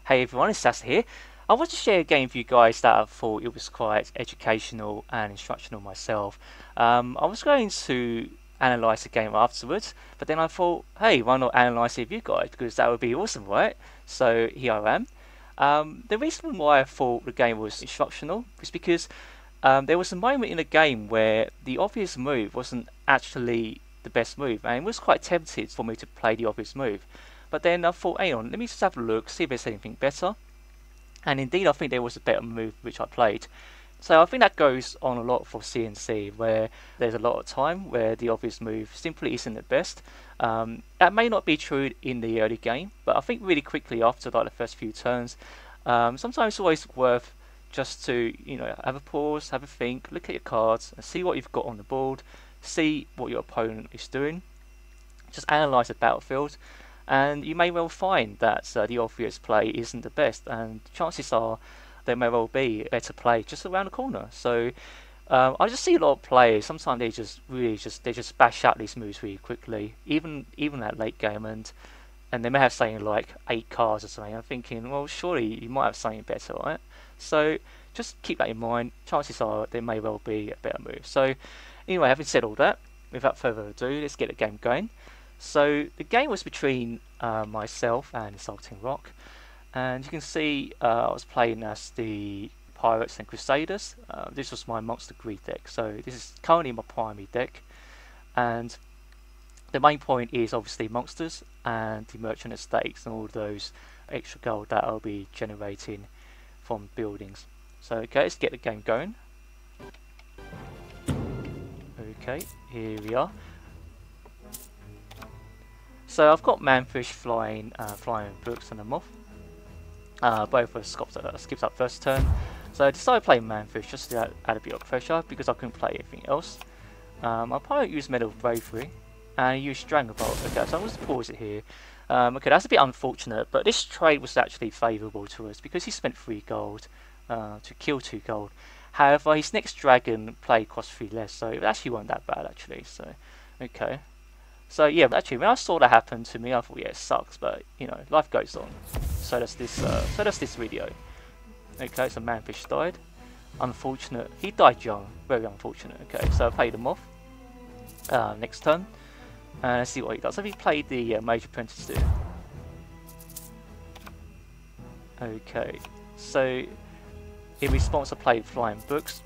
Hey everyone, it's Sas here. I want to share a game with you guys that I thought it was quite educational and instructional myself. I was going to analyze the game afterwards, but then I thought, hey, why not analyze it with you guys? Because that would be awesome, right? So here I am. The reason why I thought the game was instructional is because there was a moment in the game where the obvious move wasn't actually the best move, and it was quite tempted for me to play the obvious move. But then I thought, hang on, let me just have a look, see if there's anything better. And indeed, I think there was a better move which I played. So I think that goes on a lot for CNC, where there's a lot of time where the obvious move simply isn't the best. That may not be true in the early game, but I think really quickly after like the first few turns, sometimes it's always worth just to have a pause, have a think, look at your cards, and see what you've got on the board, see what your opponent is doing. Just analyze the battlefield, and you may well find that the obvious play isn't the best, and chances are there may well be a better play just around the corner. So I just see a lot of players. Sometimes they just really just bash out these moves really quickly, even at late game, and they may have something like 8 cards or something. I'm thinking, well, surely you might have something better, right? So just keep that in mind. Chances are there may well be a better move. So anyway, having said all that, without further ado, let's get the game going. So the game was between myself and Insulting Rock, and you can see I was playing as the Pirates and Crusaders. This was my Monster Greed deck, so this is currently my primary deck, and the main point is obviously monsters and the merchant estates and all those extra gold that I'll be generating from buildings. So okay, let's get the game going. Okay, here we are. So I've got Manfish flying books and a moth. Both were skips up first turn. So I decided to play Manfish just to add a bit of pressure because I couldn't play anything else. I'll probably use Medal of Bravery and use Stranglebolt. Okay, so I'm going to pause it here. Okay, that's a bit unfortunate, but this trade was actually favourable to us because he spent 3 gold to kill 2 gold. However, his next dragon played cost 3 less, so it actually wasn't that bad actually. So, okay. So yeah, actually, when I saw that happen to me, I thought, yeah, it sucks, but life goes on. So does this video. Okay, so Manfish died. Unfortunate. He died young. Very unfortunate. Okay, so I played him off. Next turn, and let's see what he does. So he played the Major Apprentice too. Okay, so in response, I played Flying Books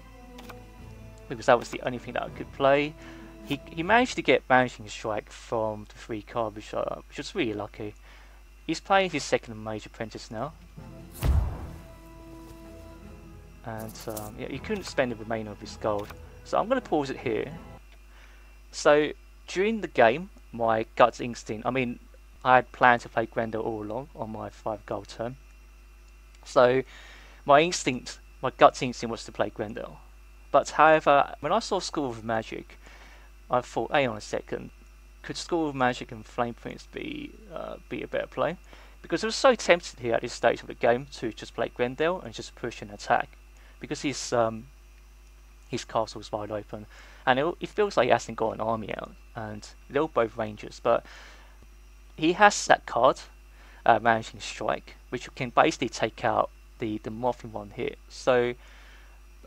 because that was the only thing that I could play. He managed to get Vanishing Strike from the 3 card, which was really lucky. He's playing his second Major Apprentice now. And yeah, he couldn't spend the remainder of his gold. So I'm going to pause it here. So during the game, my gut instinct, I had planned to play Grendel all along on my 5 gold turn. So my gut instinct was to play Grendel. But however, when I saw School of Magic, I thought, hang on a second, could School of Magic and Flame Prince be a better play? Because I was so tempted here at this stage of the game to just play Grendel and just push and attack, because his castle's wide open, and it feels like he hasn't got an army out, and they're both rangers, but he has that card, Managing Strike, which can basically take out the moth in 1 hit. So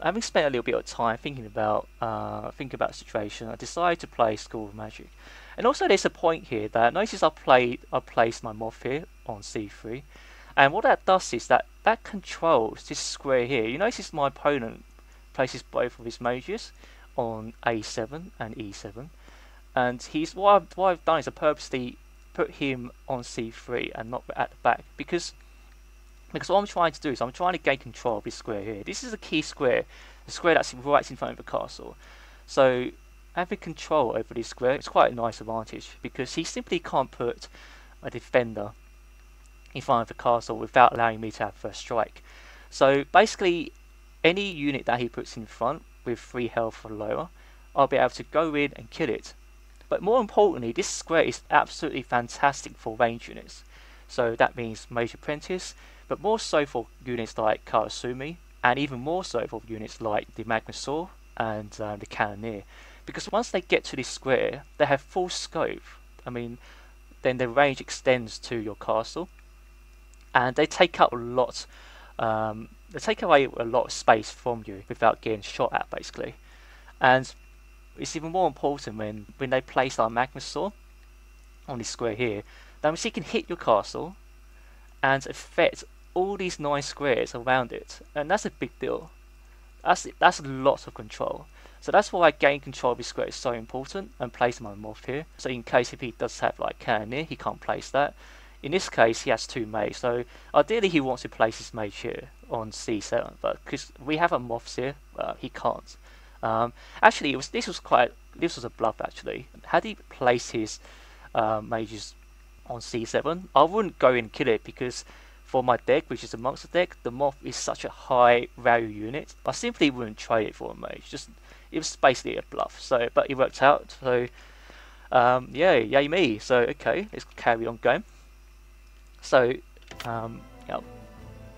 having spent a little bit of time thinking about the situation, I decided to play School of Magic. And also there's a point here that notice I placed my moth here on C3, and what that does is that controls this square here. You notice my opponent places both of his mages on A7 and E7, and what I've done is I purposely put him on C3 and not at the back, because what I'm trying to do is I'm trying to gain control of this square here. This is a key square, the square that's right in front of the castle. So having control over this square is quite a nice advantage, because he simply can't put a defender in front of the castle without allowing me to have first strike. So basically, any unit that he puts in front with 3 health or lower, I'll be able to go in and kill it. But more importantly, this square is absolutely fantastic for range units. So that means Major Apprentice, but more so for units like Karasumi, and even more so for units like the Magmasaur and the Cannoneer. Because once they get to this square, they have full scope. Then their range extends to your castle, and they take up a lot. They take away a lot of space from you without getting shot at, basically. And it's even more important when they place our magma sword on this square here. That means he can hit your castle and affect all these 9 squares around it, and that's a big deal. That's lots of control. So that's why gaining control of his square is so important, and placing my moth here. So in case if he does have like cannoneer, he can't place that. In this case, he has 2 mage, so ideally he wants to place his mage here on C7, but because we have a moths here, he can't. Actually, this was a bluff actually. Had he placed his mages on C7, I wouldn't go and kill it, because for my deck, which is a monster deck, the moth is such a high value unit. I simply wouldn't trade it for a mage. It was basically a bluff. So, but it worked out. So, yeah, yay me. So, okay, let's carry on going. So, yeah,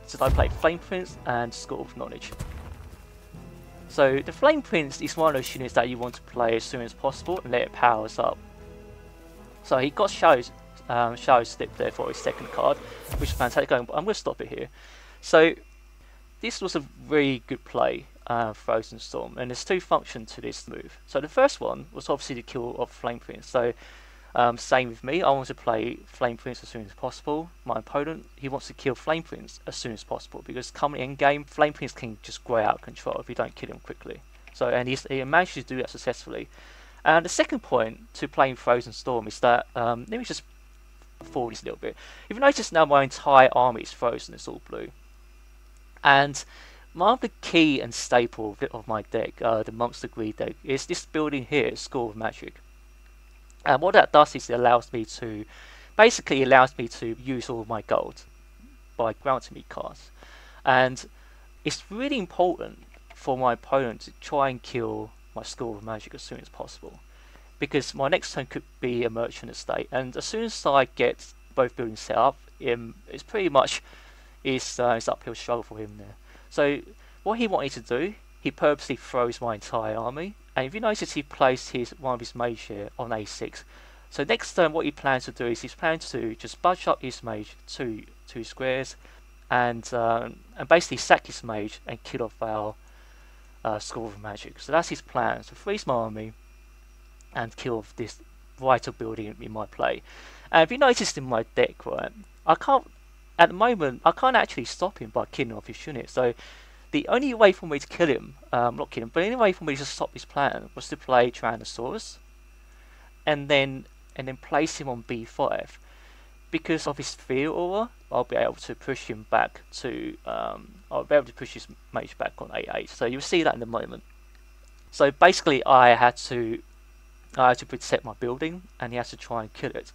so I played Flame Prince and School of Knowledge. So the Flame Prince is one of those units that you want to play as soon as possible and let it power us up. So he got Shadow Step there for his second card, which is fantastic. I'm going to stop it here. So this was a really good play, Frozen Storm, and there's 2 functions to this move. So the first one was obviously the kill of Flame Prince. So same with me, I want to play Flame Prince as soon as possible. My opponent, he wants to kill Flame Prince as soon as possible, because coming in game, Flame Prince can just grow out of control if you don't kill him quickly. So, and he managed to do that successfully. And the second point to playing Frozen Storm is that, let me just forward this a little bit. If you notice now, my entire army is frozen, it's all blue. And one of the key and staple of my deck, the Monster Greed deck, is this building here, School of Magic. And what that does is it allows me to use all of my gold by granting me cards. And it's really important for my opponent to try and kill my School of Magic as soon as possible, because my next turn could be a Merchant Estate, and as soon as I get both buildings set up, it's pretty much it's uphill struggle for him there. So what he wanted to do, he purposely froze my entire army. And if you notice, he placed one of his mage here on A6. So next turn, what he plans to do is he's planning to just budge up his mage two squares, and basically sack his mage and kill off our School of Magic. So that's his plan: to freeze my army and kill off this vital building in my play. And if you noticed in my deck, right, at the moment I can't actually stop him by killing off his unit. So the only way for me to kill him, not kill him, but the only way for me to stop his plan was to play Tyrannosaurus and then place him on B5. Because of his fear aura, I'll be able to push him back to I'll be able to push his mage back on A8. So you'll see that in a moment. So basically I had to protect my building, and he has to try and kill it.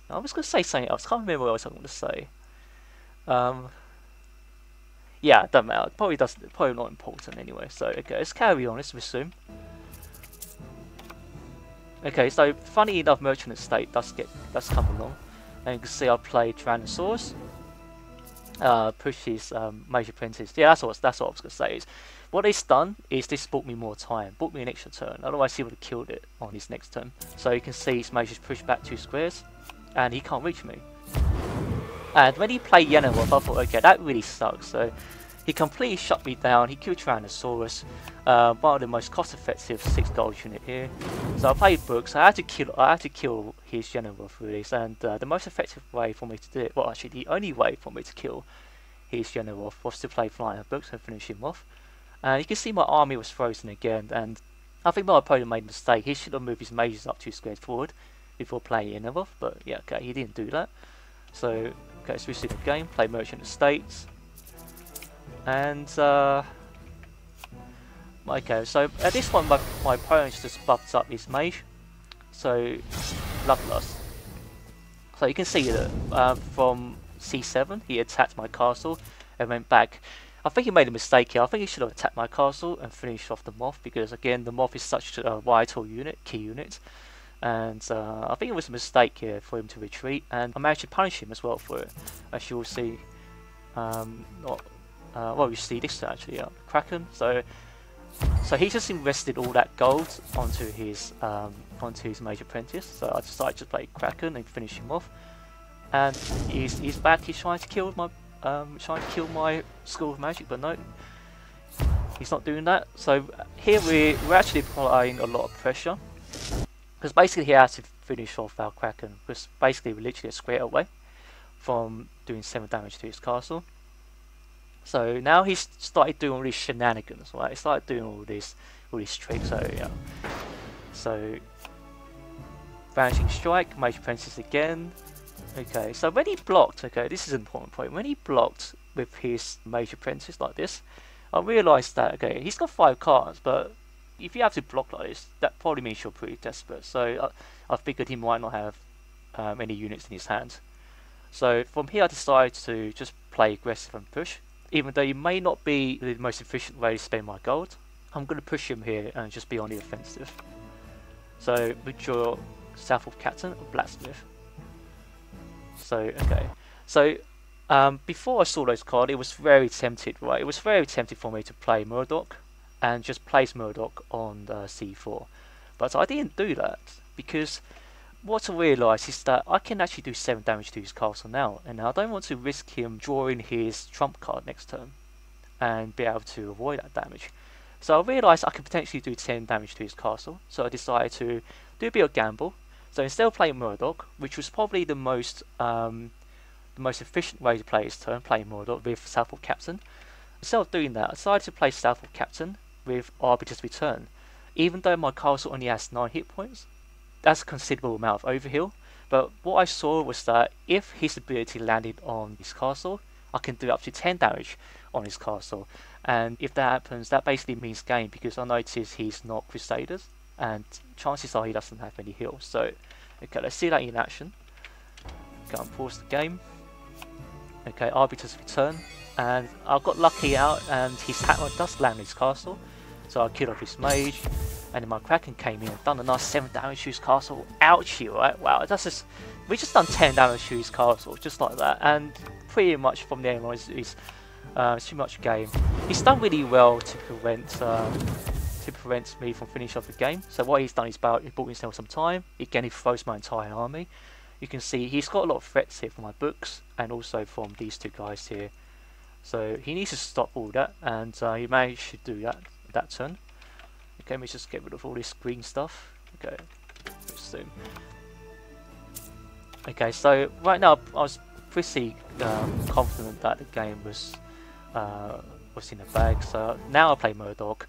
Now, I was going to say something else. I can't remember what else I was going to say. Yeah, it doesn't matter. Probably not important anyway. So okay, let's carry on. Let's resume. Okay, so funny enough, Merchant Estate does come along, and you can see I played Tyrannosaurus. Push his Major Apprentice. Yeah, that's what I was going to say. Is what it's done is this bought me more time, bought me an extra turn. Otherwise, he would have killed it on his next turn. So you can see his Mage's pushed back 2 squares, and he can't reach me. And when he played Yenneroth, I thought, okay, that really sucks. So he completely shut me down. He killed Tyrannosaurus, one of the most cost-effective 6 gold unit here. So I played books. I had to kill his Yenneroth for this, and the most effective way for me to do it, well, actually the only way for me to kill his Yenneroth was to play Flying Books and finish him off. And you can see my army was frozen again, and I think my opponent made a mistake. He should have moved his mages up 2 squares forward before playing Yenneroth, but yeah, okay, he didn't do that. So okay, let's resume the game. Play Merchant Estates. And okay, so at this one my opponent just buffed up his mage, so Bloodlust. So you can see that from C7 he attacked my castle and went back. I think he made a mistake here. I think he should have attacked my castle and finished off the moth, because again the moth is such a vital unit, key unit. And I think it was a mistake here for him to retreat, and I managed to punish him as well for it, as you will see. Well, you see this actually, Kraken. So he just invested all that gold onto his Major Apprentice. So I decided to play Kraken and finish him off. and he's back. He's trying to kill my school of magic, but no, he's not doing that. So here we're actually applying a lot of pressure, because basically he has to finish off our Kraken, because basically we're literally a square away from doing 7 damage to his castle. So now he's started doing all these shenanigans, right? He started doing all these tricks. So yeah. So vanishing strike, major princess again. Okay, so when he blocked, okay, this is an important point. When he blocked with his major princess like this, I realised that okay, he's got 5 cards, but if you have to block like this, that probably means you're pretty desperate. So I figured he might not have any units in his hand. So from here I decided to just play aggressive and push. Even though it may not be the most efficient way to spend my gold, I'm going to push him here and just be on the offensive. So withdraw South Captain or Blacksmith. So okay, so before I saw those cards, it was very tempted, right? It was very tempted for me to play Murdoch and just place Murdoch on C4, but I didn't do that because what I realised is that I can actually do 7 damage to his castle now, and I don't want to risk him drawing his trump card next turn and be able to avoid that damage. So I realised I could potentially do 10 damage to his castle, so I decided to do a bit of gamble. So instead of playing Murdoch, which was probably the most efficient way to play his turn, playing Murdoch with Southport Captain, instead of doing that, I decided to play Southport Captain with Arbiter's Return. Even though my castle only has 9 hit points, that's a considerable amount of overheal, but what I saw was that if his ability landed on his castle, I can do up to 10 damage on his castle, and if that happens, that basically means game, because I notice he's not Crusaders, and chances are he doesn't have any heals. So, okay, let's see that in action. Go and pause the game. Okay, Arbiter's Return, and I got lucky out, and his hammer does land in his castle, so I killed off his mage. And then my Kraken came in and done a nice 7 damage to his castle. Ouchie, right? Wow, we just done 10 damage to his castle, just like that. And pretty much from there on, it's too much game. He's done really well to prevent me from finishing off the game. So what he's done is he bought himself some time. Again, he froze my entire army. You can see he's got a lot of threats here from my books, and also from these 2 guys here. So he needs to stop all that, and he managed to do that turn. Okay, let me just get rid of all this green stuff. Okay, zoom. Okay, so right now I was pretty confident that the game was in the bag. So now I play Murdoch,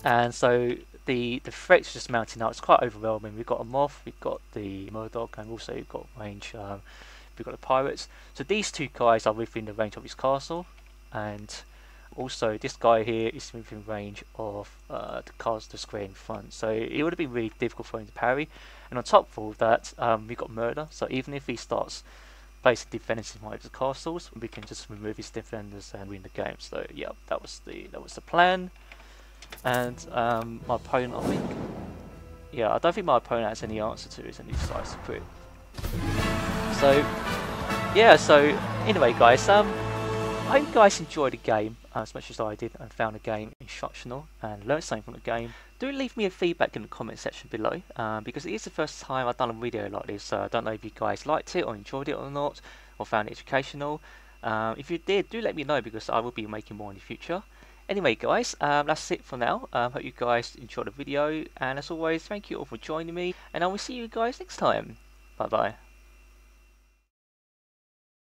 and so the threats just mounting up. It's quite overwhelming. We've got a Moth, we've got the Murdoch, and also we've got range. We've got the pirates. So these 2 guys are within the range of his castle, and also this guy here is within range of the square in front. So it would have been really difficult for him to parry. And on top of all that, we've got murder. So even if he starts placing defenders in one of the castles, we can just remove his defenders and win the game. So yeah, that was the plan. And my opponent, I don't think my opponent has any answer to it, and he decides to quit. So yeah, so anyway guys, I hope you guys enjoyed the game as much as I did, and found the game instructional and learned something from the game. Do leave me a feedback in the comment section below, because it is the first time I've done a video like this, so I don't know if you guys liked it or enjoyed it or not, or found it educational. If you did, do let me know, because I will be making more in the future. Anyway guys, that's it for now. Hope you guys enjoyed the video, and as always, thank you all for joining me, and I will see you guys next time. Bye bye.